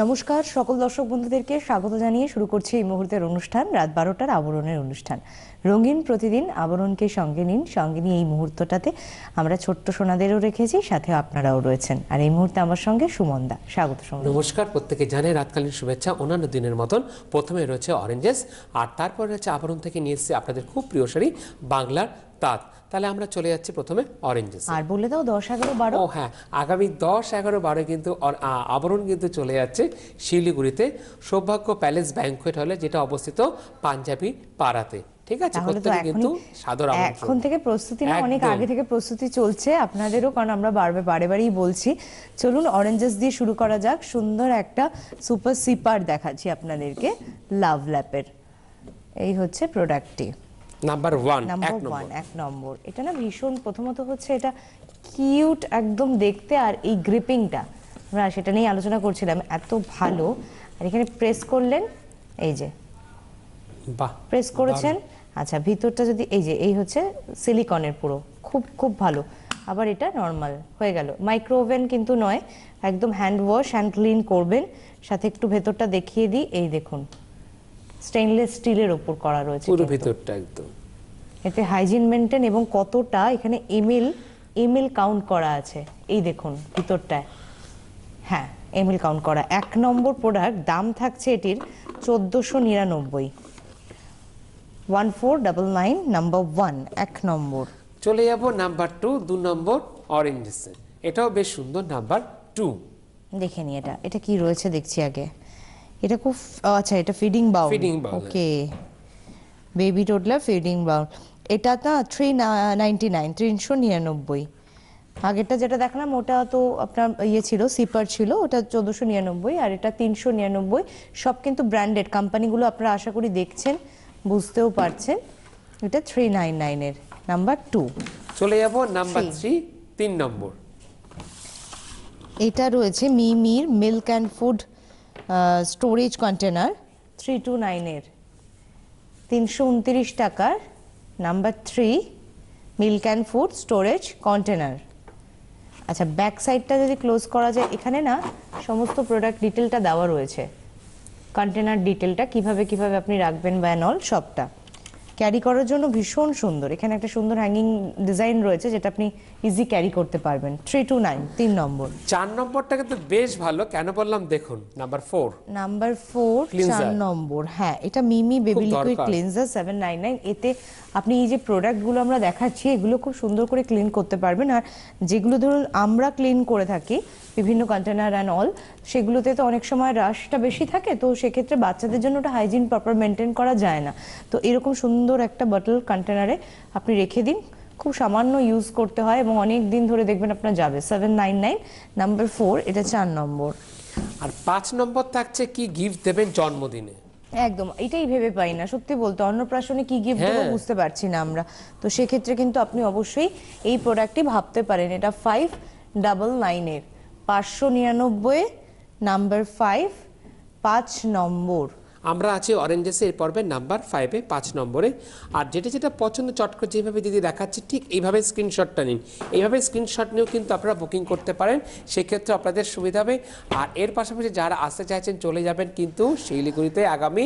নমস্কার সকল দর্শক বন্ধুদেরকে স্বাগত জানিয়ে শুরু করছি এই মুহূর্তের অনুষ্ঠান রাত 12টার আবরণের অনুষ্ঠান। রঙিন প্রতিদিন আবরণকে সঙ্গে নিয়ে এই মুহূর্তটাতে আমরা ছোট্ট সোনাদেরও রেখেছি, সাথে আপনারাও রয়েছেন। আর এই মুহূর্তে আমার সঙ্গে সুমনদা। স্বাগত সুমন। নমস্কার, প্রত্যেকে জানে রাতকালীন শুভেচ্ছা। অন্যান্য দিনের মতন প্রথমে রয়েছে অরেঞ্জেস, আর তারপরে রয়েছে আবরণ থেকে নিয়ে এসেছে আপনাদের খুব প্রিয় শাড়ি বাংলার তাঁত। তাহলে আমরা চলে যাচ্ছি প্রথমে অরেঞ্জেস। আর বলে দাও 10, 11, 12। ও হ্যাঁ, আগামী 10, 11, 12 কিন্তু আবরণ কিন্তু চলে যাচ্ছে শিলিগুড়িতে সৌভাগ্য প্যালেস ব্যাংকোয়েট হলে, যেটা অবস্থিত পাঞ্জাবি পাড়াতে। ঠিক আছে, প্রত্যেকে কিন্তু সাদর আমন্ত্রণ। এখন থেকে প্রস্তুতি না, অনেক আগে থেকে প্রস্তুতি চলছে আপনাদেরও, কারণ আমরা বারেবারই বলছি। চলুন অরেঞ্জেস দিয়ে শুরু করা যাক। সুন্দর একটা সুপার সিপার দেখাচ্ছি আপনাদেরকে লাভ ল্যাপের। এই হচ্ছে প্রোডাক্টটি নাম্বার 1, এক নম্বর। এটা না ভীষণ, প্রথমত হচ্ছে এটা কিউট একদম দেখতে, আর এই গ্রিপিংটা আমরা সেটা নিয়ে আলোচনা করছিলাম, এত ভালো। আর এখানে প্রেস করলেন, এই যে বাহ, প্রেস করেছেন। আচ্ছা, ভিতরটা যদি এই হচ্ছে সিলিকনের, পুরো খুব ভালো। আবার এটা নর্মাল হয়ে গেল, মাইক্রো ওভেন কিন্তু নয়, একদম হ্যান্ড ওয়াশ, হ্যান্ড ক্লিন করবেন। সাথে একটু ভেতরটা দেখিয়ে দিই, এই দেখুন স্টেইনলেস স্টিলের ওপর করা রয়েছে পুরো ভিতরটা একদম। এতে হাইজিন মেনটেন, এবং কতটা এখানে এমএল কাউন্ট করা আছে, এই দেখুন ভিতরটায়। হ্যাঁ, এমএল কাউন্ট করা। 1 নম্বর প্রোডাক্ট। দাম থাকছে এটির 1499, 1499, নাম্বার 1, 1 নম্বর। চলে যাব নাম্বার 2, 2 নম্বর অরেঞ্জেস। এটাও বেশ সুন্দর, নাম্বার 2। দেখে নি এটা কি রয়েছে দেখছি আগে। এটা খুব, আচ্ছা এটা ফিডিং বাউল। ওকে, বেবি টোডলার ফিডিং বাউল। এটা না 399, 399। আগেরটা যেটা দেখালাম ওটা তো আপনার ছিল, সিপার ছিল, ওটা 1499, আর এটা 399। সব কিন্তু ব্র্যান্ডেড কোম্পানিগুলো, আপনারা আশা করি দেখছেন, বুঝতেও পারছেন। এটা 399 এর নাম্বার 2। চলে যাব নাম্বার 3, 3 নম্বর। এটা রয়েছে মিমির milk and food storage container, 329 এর, 329 টাকার number 3 milk and food storage container. আচ্ছা, ব্যাক সাইডটা যদি ক্লোজ করা যায়, এখানে না সমস্ত প্রোডাক্ট ডিটেলটা দেওয়া রয়েছে, কন্টেনার ডিটেলটা কিভাবে আপনি রাখবেন বা অল সবটা। ক্যারি করার জন্য ভীষণ সুন্দর। এখানে একটা সুন্দর হ্যাঙ্গিং ডিজাইন রয়েছে, যেটা আপনি ইজি ক্যারি করতে পারবেন। 329, 3 নম্বর। 4 নম্বরটা কিন্তু বেশ ভালো, কেন বললাম দেখুন, নাম্বার 4। নাম্বার 4, 4 নম্বর। হ্যাঁ, এটা মিমি বেবি লিকুইড ক্লিনজার, 799। এতে আপনি এই যে প্রোডাক্টগুলো আমরা দেখাচ্ছি, এগুলো খুব সুন্দর করে ক্লিন করতে পারবেন। আর যেগুলো ধরুন আমরা ক্লিন করে থাকি বিভিন্ন কন্টেনার অ্যান্ড অল, সেগুলোতে তো অনেক সময় রাশটা বেশি থাকে, তো সেক্ষেত্রে বাচ্চাদের জন্য ওটা হাইজিন প্রপার মেনটেন করা যায় না। তো এরকম সুন্দর একটা বটল কন্টেনারে আপনি রেখে দিন, খুব সামান্য ইউজ করতে হয় এবং অনেক দিন ধরে দেখবেন আপনার যাবে। 799, নাম্বার 4, এটা 4 নম্বর। আর 5 নম্বর থাকছে কি গিফট দেবেন জন্মদিনে। একদম, এটাই ভেবে পাই না সত্যি বলতে, অন্নপ্রাশনে কি গিফট দেবো বুঝতে পারছি না আমরা। তো সেক্ষেত্রে কিন্তু আপনি অবশ্যই এই প্রোডাক্টটি ভাবতে পারেন। এটা 599 এর, 599, নাম্বার 5, 5 নম্বর। আমরা আছি অরেঞ্জেসে এই পর্বে নাম্বার 5-এ, 5 নম্বরে। আর যেটা পছন্দ চট করে যেভাবে দিদি দেখাচ্ছি ঠিক এইভাবে স্ক্রিনশটটা নিন। এইভাবে স্ক্রিনশট নিয়েও কিন্তু আপনারা বুকিং করতে পারেন, সেক্ষেত্রে আপনাদের সুবিধা হবে। আর এর পাশাপাশি যারা আসতে চাইছেন চলে যাবেন কিন্তু শিলিগুড়িতে আগামী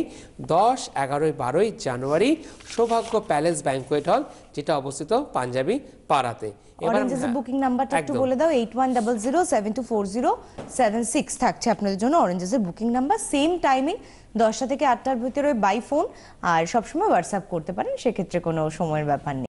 10, 11, 12 জানুয়ারি সৌভাগ্য প্যালেস ব্যাংকোয়েট হল, যেটা অবস্থিত পাঞ্জাবি পাড়াতে। অরেঞ্জেসের বুকিং নাম্বারটা একটু বলে দাও। 8100724076 থাকছে আপনাদের জন্য অরেঞ্জেসের বুকিং নাম্বার। সেম টাইমিং 10টা থেকে 8টার ভিতরে বাই ফোন, আর সবসময় হোয়াটসঅ্যাপ করতে পারেন, সেক্ষেত্রে কোনো সময়ের ব্যাপার নেই।